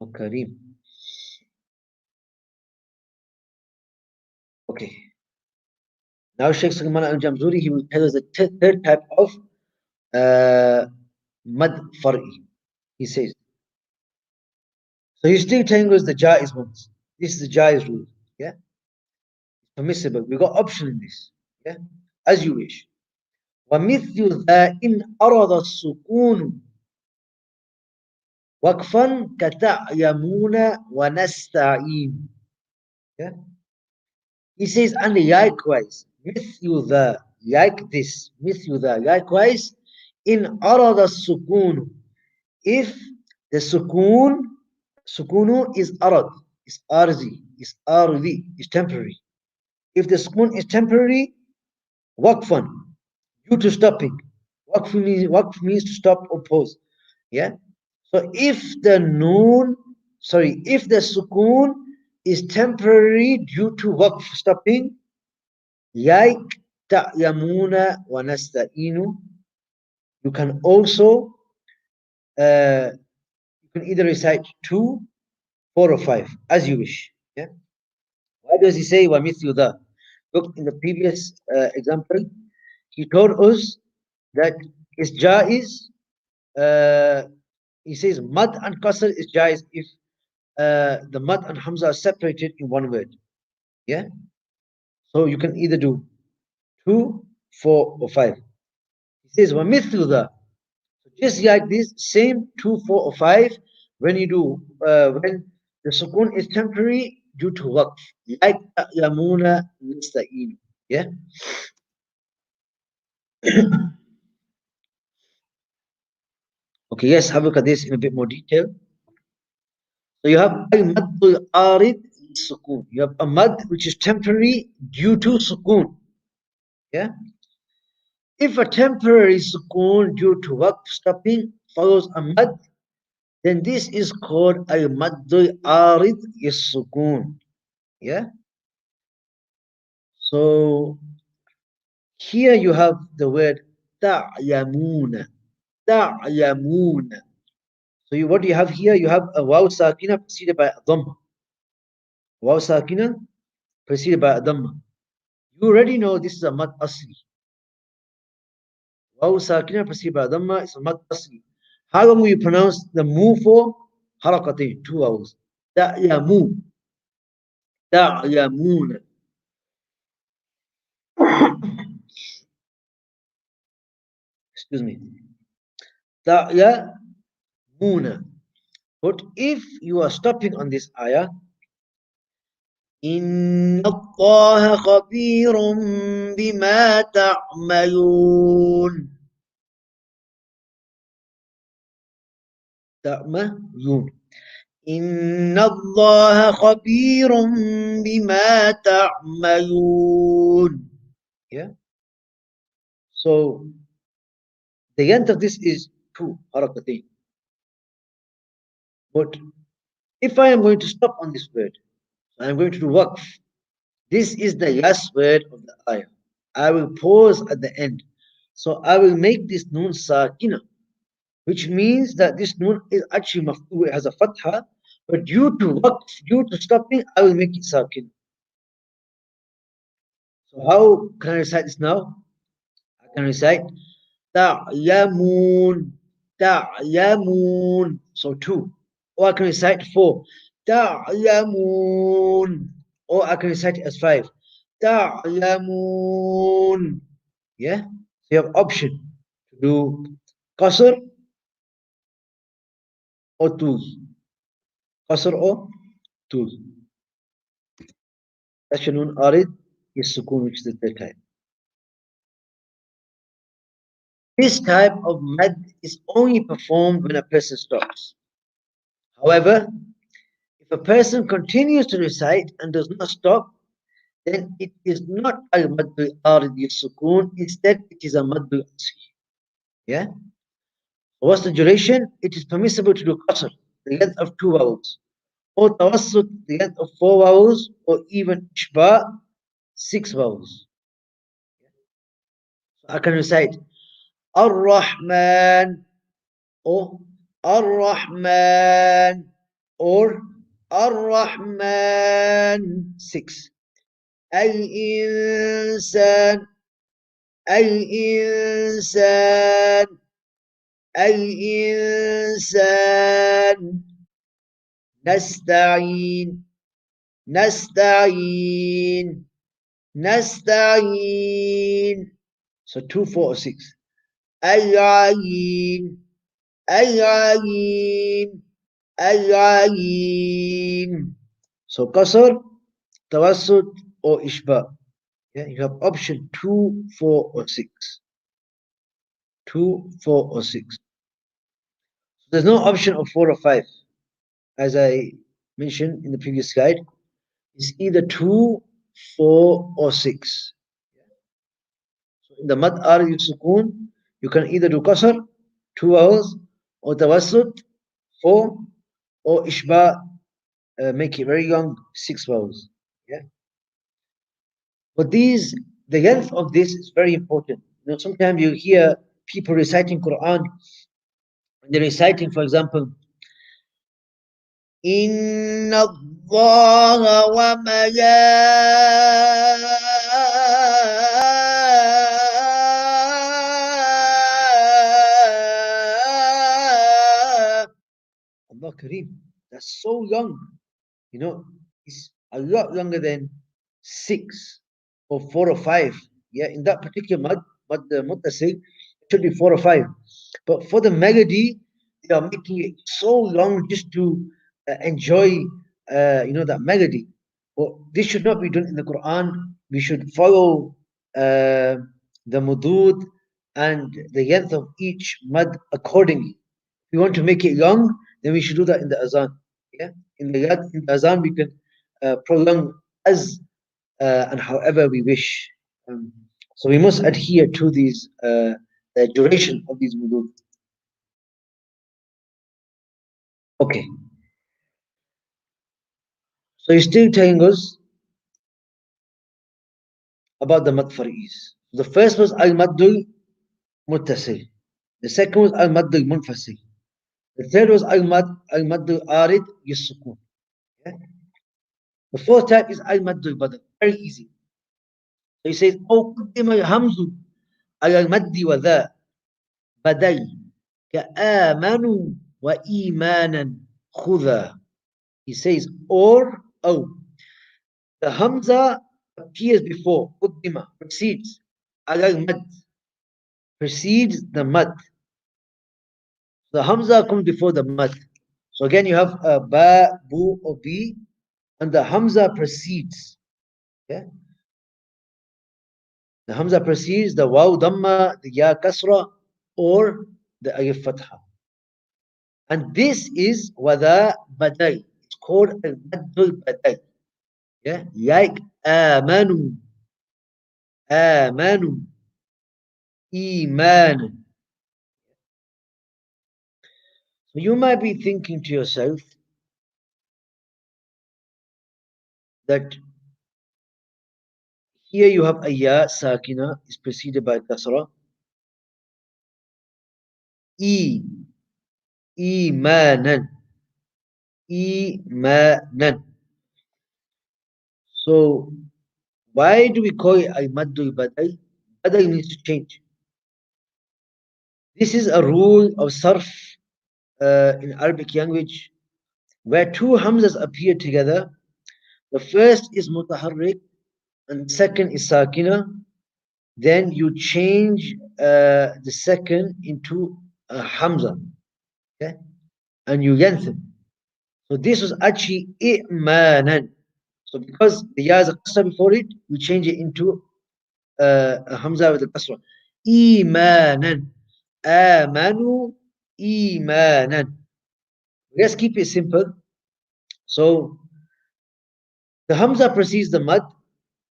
Oh, Kareem. Okay. Now Sheikh Salman al-Jamzuri, he will tell us the third type of Mad Far'i. He says, so he's still telling us the Jaiz ones. This is the Jaiz rule. Yeah. Permissible. We got option in this. Yeah. As you wish. ومثل ذا إن أراد السكون وقفا كتعيمون ونستعين. Yeah. He says, and likewise, مثل ذا, like this, مثل ذا, likewise, in أراد السكون, if The sukunu is arad, is arzi, is ardi, is temporary. If the sukun is temporary, waqfan, due to stopping. Waqf means to stop or pause. Yeah. So if the sukun is temporary due to waqf stopping, like ta'yamuna wa nasta'inu, you can also you can either recite 2, 4, or 5 as you wish. Yeah. Why does he say wa mithlu that? Look, in the previous example, he told us that it's jaiz. He says mad and qasr is jaiz if the mad and hamza are separated in one word. Yeah. So you can either do 2, 4, or 5. He says wa mithlu that. Just like this, same 2, 4, or 5 when you do when the sukun is temporary due to waqf, like yamuna nasta'in. Yeah. Okay, yes, have a look at this in a bit more detail. So you have al-maddul arid sukun. You have a mad which is temporary due to sukun. Yeah. If a temporary sukun due to waqf stopping follows a mad, then this is called al-maddul arid sukun. Yeah. So here you have the word ta'yamuna. Ta'yamuna. So what do you have here? You have a waw sakina preceded by a dhamma. Waw sakina preceded by a dhamma. You already know this is a mad asli. Waw sakina preceded by a dhamma is a mad asli. How long will you pronounce the mu for? Harakatain, 2 vowels. Ta'yamu. Ta'yamuna. Excuse me. Ta'yamuna. But if you are stopping on this ayah, إن الله خبير بما تعملون. تعملون. إن الله خبير بما تعملون. Yeah. So the end of this is 2 harakatain. But if I am going to stop on this word, I am going to do waqf. This is the last word of the ayah. I will pause at the end. So I will make this noon sakina, which means that this noon is actually maf'ul, it has a fatha, but due to waqf, due to stopping, I will make it sakin. So how can I recite this now? I can recite ta'yamun, ta'yamun. So 2. Or I can recite 4. Ta'yamun. Or I can recite it as 5. Ta'yamun. Yeah? So you have option to do qasr or tuz. Qasr or tuz. Tashanun arid is sukun, which is the third type. This type of mad is only performed when a person stops. However, if a person continues to recite and does not stop, then it is not al-maddul aridi sukun, instead it is a maddul asli. Yeah? What's the duration? It is permissible to do qasr, the length of 2 vowels, or tawassut, the length of 4 vowels, or even ishba, 6 vowels. So I can recite Ar-Rahman, or Ar-Rahman, or Ar-Rahman, 6. Al-Insan, Al-Insan, Al-Insan, Nasta'in, Nasta'in, Nasta'in. So 2, 4, or 6. Al-Ayin, Al-Ayin, Al-Ayin. So qasr, tawassut, or ishba. Yeah, you have option 2, 4, or 6. 2, 4, or 6. There's no option of 4 or 5. As I mentioned in the previous slide, it's either 2, 4, or 6. So in the mad arif sukun, you can either do qasr, 2 vowels, or tawassut, 4, or ishba, make it very young, 6 vowels. Yeah. But the length of this is very important. Sometimes you hear people reciting Quran, and they're reciting, for example, إن الله Allah Kareem. That's so young. It's a lot younger than 6 or 4 or 5. Yeah, in that particular muttasil, it should be 4 or 5. But for the melody, they are making it so long just to enjoy, that melody. But this should not be done in the Quran. We should follow the mudud and the length of each mud accordingly. If we want to make it long, then we should do that in the azan. Yeah, in the azan we can prolong as and however we wish. So we must adhere to these the duration of these mudud. Okay. So he's still telling us about the mad far'is. The first was al-maddul muttasil. The second was al-maddul munfasil. The third was al-maddul arid yusukun. Yeah? The fourth type is al-maddul badal. Very easy. So he says, أو قدم الهمز على المد وذا بدل كآمنوا وإيمانا خذا. He says, or, the Hamza appears before, قدم, precedes, على المد, precedes the mad. The Hamza comes before the mad. So again, you have a ba, bu, or bi, and the Hamza precedes. Yeah? The Hamza precedes the waw damma, the ya kasra, or the alif fatha. And this is wada badal. It's called al-maddul badal. Yeah? Like amanu, amanu, iman. So you might be thinking to yourself that here you have a ya sakina is preceded by kasra. E, imanan, imanan. So why do we call it al-maddul badal? Badal means to change. This is a rule of sarf in Arabic language where two hamzas appear together. The first is mutaharrik and the second is sakina. Then you change the second into a hamza, okay? And you lengthen. So this was actually i'manan. So because the ya is a qasra before it, we change it into a hamza with a qasra. Imanan. Amanu imanan. Let's keep it simple. So the hamza precedes the mad.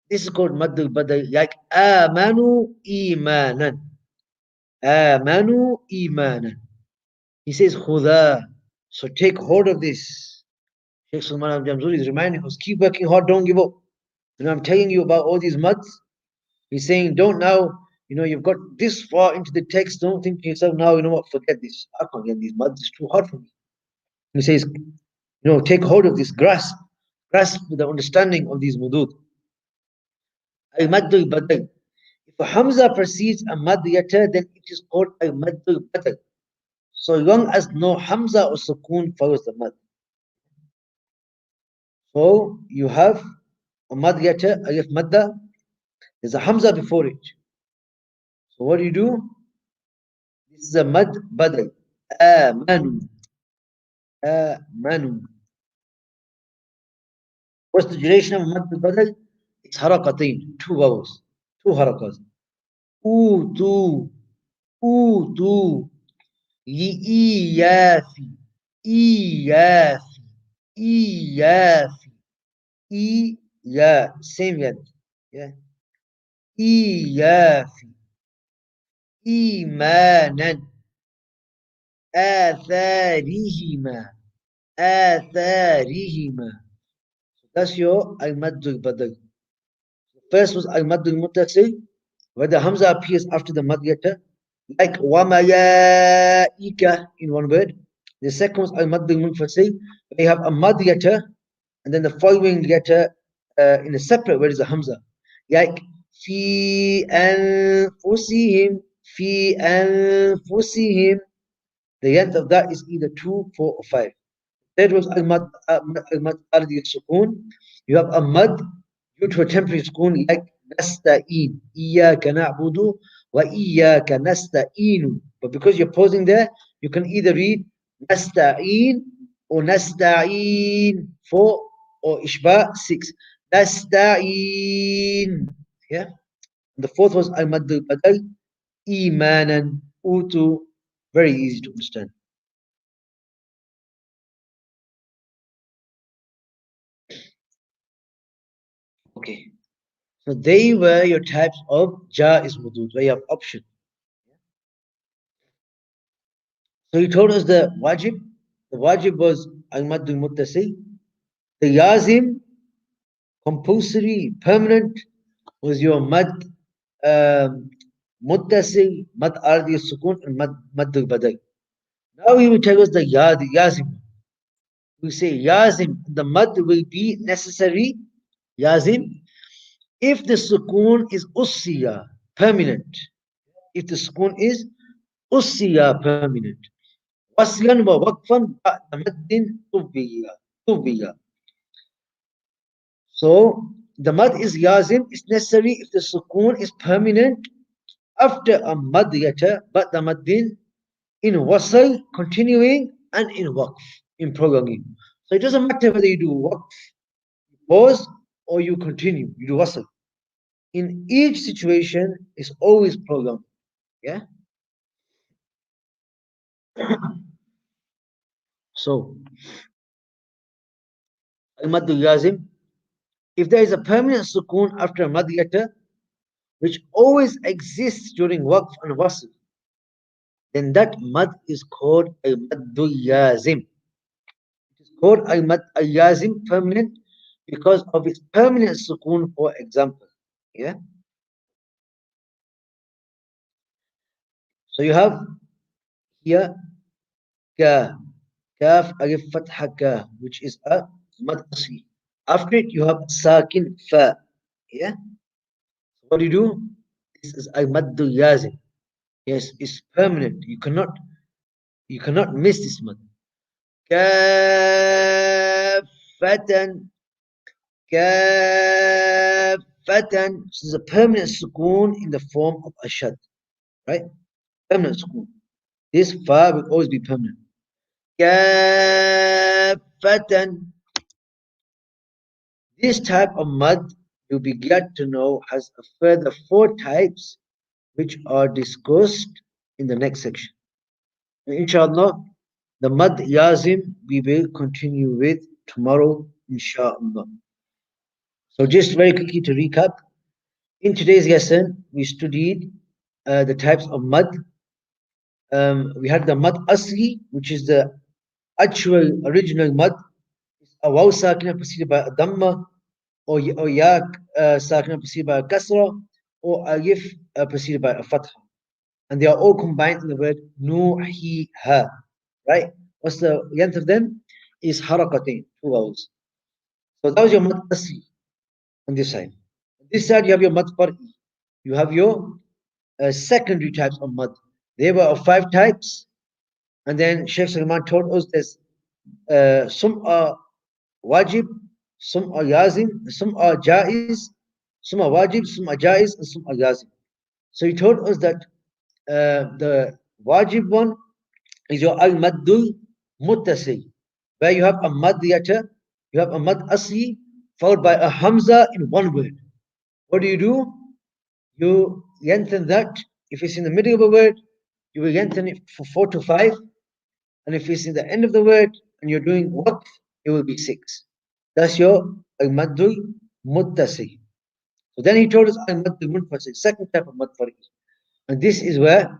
This is called maddul badal, like amanu imanan. Amanu imanan. He says khuda. So take hold of this. Sheikh Salman al-Jamzuri is reminding us, keep working hard, don't give up. I'm telling you about all these mads. He's saying, don't now, you've got this far into the text, don't think to yourself, now, you know what, forget this. I can't get these mads, it's too hard for me. He says, take hold of this, grasp the understanding of these mudud. Al-maddul badal. If a hamza precedes a mad yata, then it is called al-maddul badal. So long as no hamza or sukun follows the mad. So you have a mad yata, alif madda, there's a hamza before it. So what do? This is a mad badal. Amanu. Amanu. What's the duration of mad badal? It's harakatain, 2 vowels, 2 harakas. Utu, utu. لإياف إياف إياف إيا same yet yeah إياف إيمانا آثارهما آثارهما. That's your al-maddul badal. First was al-maddul muttasil, where the hamza appears after the mad letter, like wamayaika in one word. The second was al-maddul munfasil, where you have a mad letter and then the following letter in a separate word is a hamza. Like fi anfusihim, fi anfusihim. The length of that is either 2, 4, or 5. Third was al-mad al-mad sukun. You have a mad due to a temporary sukun like nasta'in. Iyyaka na'budu wa iyyaka nasta'inu. But because you're pausing there, you can either read nasta'in or nasta'in 4 or ishba 6. Nasta'in. Yeah. And the fourth was al-mad al-badal. Imanan. Utu. Very easy to understand. Okay. So they were your types of jaiz wudud, where you have option. So he told us the wajib. The wajib was al-maddul muttasil. The yazim, compulsory, permanent, was your mad muttasil, mad ardi sukun, and maddul badal. Now he will tell us the yazim. We say yazim, the mad will be necessary, yazim, if the sukun is ussiya, permanent. If the sukun is ussiya, permanent. وصلا ووقفا بعد مد طبية. So the mad is yazim, is necessary if the sukun is permanent after a mad letter, but the maddin in wasl, continuing, and in waqf, in prolonging. So it doesn't matter whether you do waqf, pause, or you continue, you do wasl. In each situation, it's always prolonged. Yeah. So al-mad yazim, if there is a permanent sukun after a mad letter, which always exists during waqf and wasl, then that mad is called a maddul yazim. It is called a mad al yazim, permanent, because of its permanent sukun, for example. Yeah. So you have here ka, kaf alif fatha ka, which is a mad asli. After it, you have sakin fa. Yeah. What do you do? This is a maddul yazim. Yes, it's permanent. You cannot miss this mad. كافة كافة. This is a permanent sukoon in the form of ashad, right? Permanent sukoon. This fa will always be permanent. كافة. This type of mud, you'll be glad to know, has a further 4 types which are discussed in the next section. Inshallah, the mud yazim we will continue with tomorrow, inshallah. So just very quickly to recap, in today's lesson, we studied the types of mud. We had the mud asli, which is the actual original mud. A waw sakina preceded by a dhamma, or yak sakina preceded by a kasra, or alif preceded by a fatha. And they are all combined in the word nuhiha, right? What's the length of them? Is harakatain, 2 vowels. So that was your mad asli on this side. On this side, you have your mad far'i. You have your secondary types of mad. There were of 5 types. And then Sheikh Sulaiman told us there's some are wajib, some are yazim, some are jaiz, some are wajib, some are jaiz, and some are yazim. So he told us that the wajib one is your al-maddul muttasi, where you have a mad letter, you have a mad asli, followed by a hamza in one word. What do? You lengthen that if it's in the middle of a word, you will lengthen it for 4 to 5. And if it's in the end of the word and you're doing waqf, it will be 6. That's your al-maddul muttasi. So then he told us al-maddul munfasil, second type of mad fariq. And this is where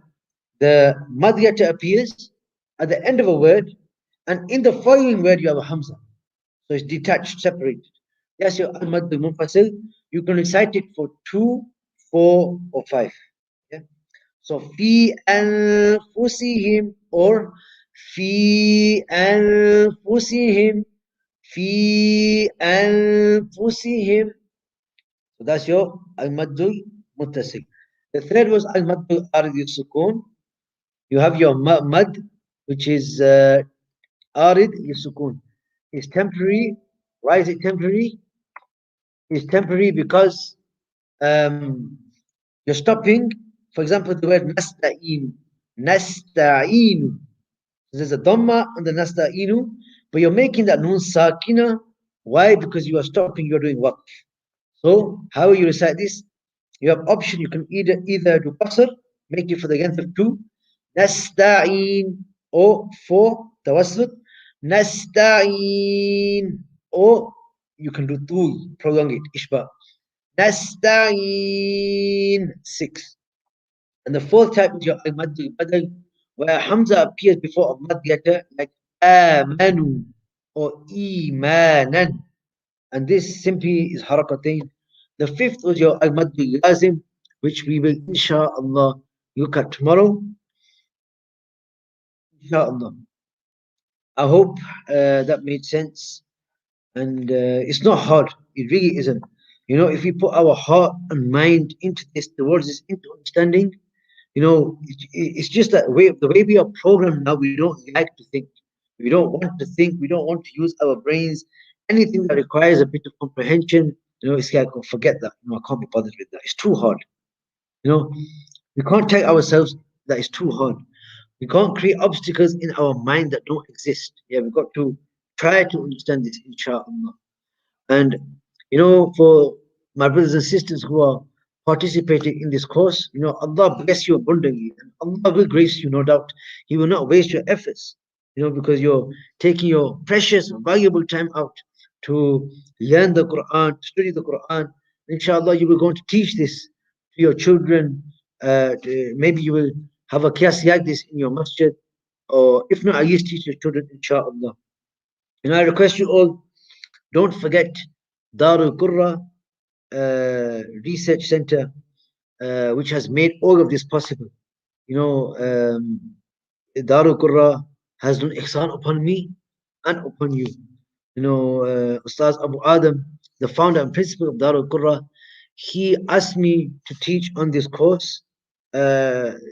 the mad yata appears at the end of a word, and in the following word you have a hamza. So it's detached, separated. That's your al-maddul munfasil. You can recite it for 2, 4, or 5. Yeah? So fi anfusihim or fi anfusihim, fi anfusihim. So that's your al-maddul muttasil. The third was al-maddul arid sukun. You have your mad, which is arid sukun. It's temporary. Why is it temporary? It's temporary because you're stopping. For example, the word nasta'in. Nasta'inu. There's a dhamma on the nasta'inu, but you're making that nun sakina. Why? Because you are stopping, you're doing waqf. So, how you recite this? You have option, you can either do qasr, make it for the length of 2, nasta'in, or 4, tawassut, nasta'in, or you can do tul, prolong it, ishba. Nasta'in, 6. And the fourth type is your al-maddul badal, where Hamza appears before a mad letter, like amanu or imanan. And this simply is harakatain. The fifth was your al-maddul lazim, which we will inshallah look at tomorrow. Inshallah. I hope that made sense. And it's not hard. It really isn't. You know, if we put our heart and mind into this, towards this, into understanding, you know, it's just that the way we are programmed now, we don't like to think. We don't want to think. We don't want to use our brains. Anything that requires a bit of comprehension, you know, it's like, oh, forget that. You know, I can't be bothered with that. It's too hard. You know, we can't tell ourselves that it's too hard. We can't create obstacles in our mind that don't exist. Yeah, we've got to try to understand this, inshallah. And, you know, for my brothers and sisters who are participating in this course, you know, Allah bless you abundantly. And Allah will grace you, no doubt. He will not waste your efforts, you know, because you're taking your precious, valuable time out to learn the Quran, to study the Quran. Inshallah, you will go to teach this to your children. Maybe you will have a class like this in your masjid, or if not, at least teach your children, inshallah. And I request you all, don't forget Darul Qurra Research Center, which has made all of this possible. You know, Darul Qurra has done ihsan upon me and upon you. You know, Ustaz Abu Adam, the founder and principal of Darul Qurra, he asked me to teach on this course. You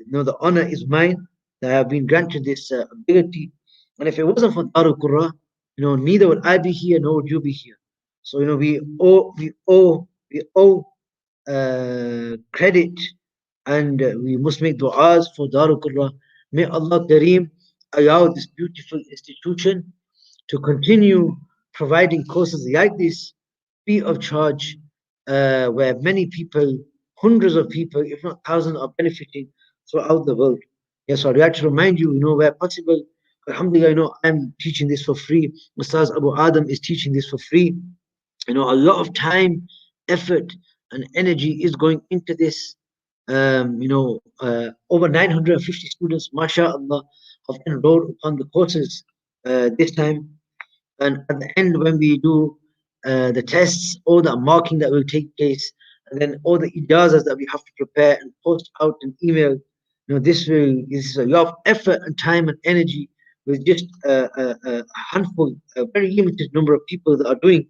know, the honor is mine that I have been granted this ability. And if it wasn't for Darul Qurra, you know, neither would I be here, nor would you be here. So, you know, we owe credit, and we must make du'as for Darul Qurra. May Allah Kareem allow this beautiful institution to continue providing courses like this free of charge, where many people, hundreds of people, if not thousands, are benefiting throughout the world. Yes, I'd like to remind you, you know, where possible, alhamdulillah, you know, I'm teaching this for free. Ustaz Abu Adam is teaching this for free. You know, a lot of time, effort, and energy is going into this. You know, over 950 students, mashallah, have enrolled upon the courses this time. And at the end, when we do the tests, all the marking that will take place, and then all the ijazas that we have to prepare and post out an email, you know, this is a lot of effort and time and energy with just a handful, a very limited number of people that are doing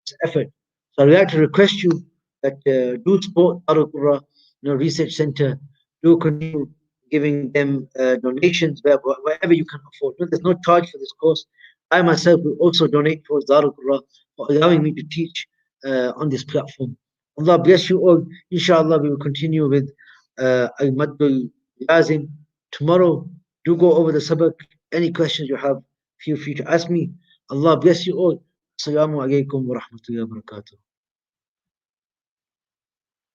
this effort. So I'd like to request you that do support Darul Qurra, you know, Research Center. Do continue giving them donations wherever you can afford. No, there's no charge for this course. I myself will also donate towards Darul Qurra for allowing me to teach on this platform. Allah bless you all. Inshallah, we will continue with Al-Maddul Lazim. Tomorrow, do go over the sabak. Any questions you have, feel free to ask me. Allah bless you all. Assalamu alaikum wa rahmatullahi wa barakatuh.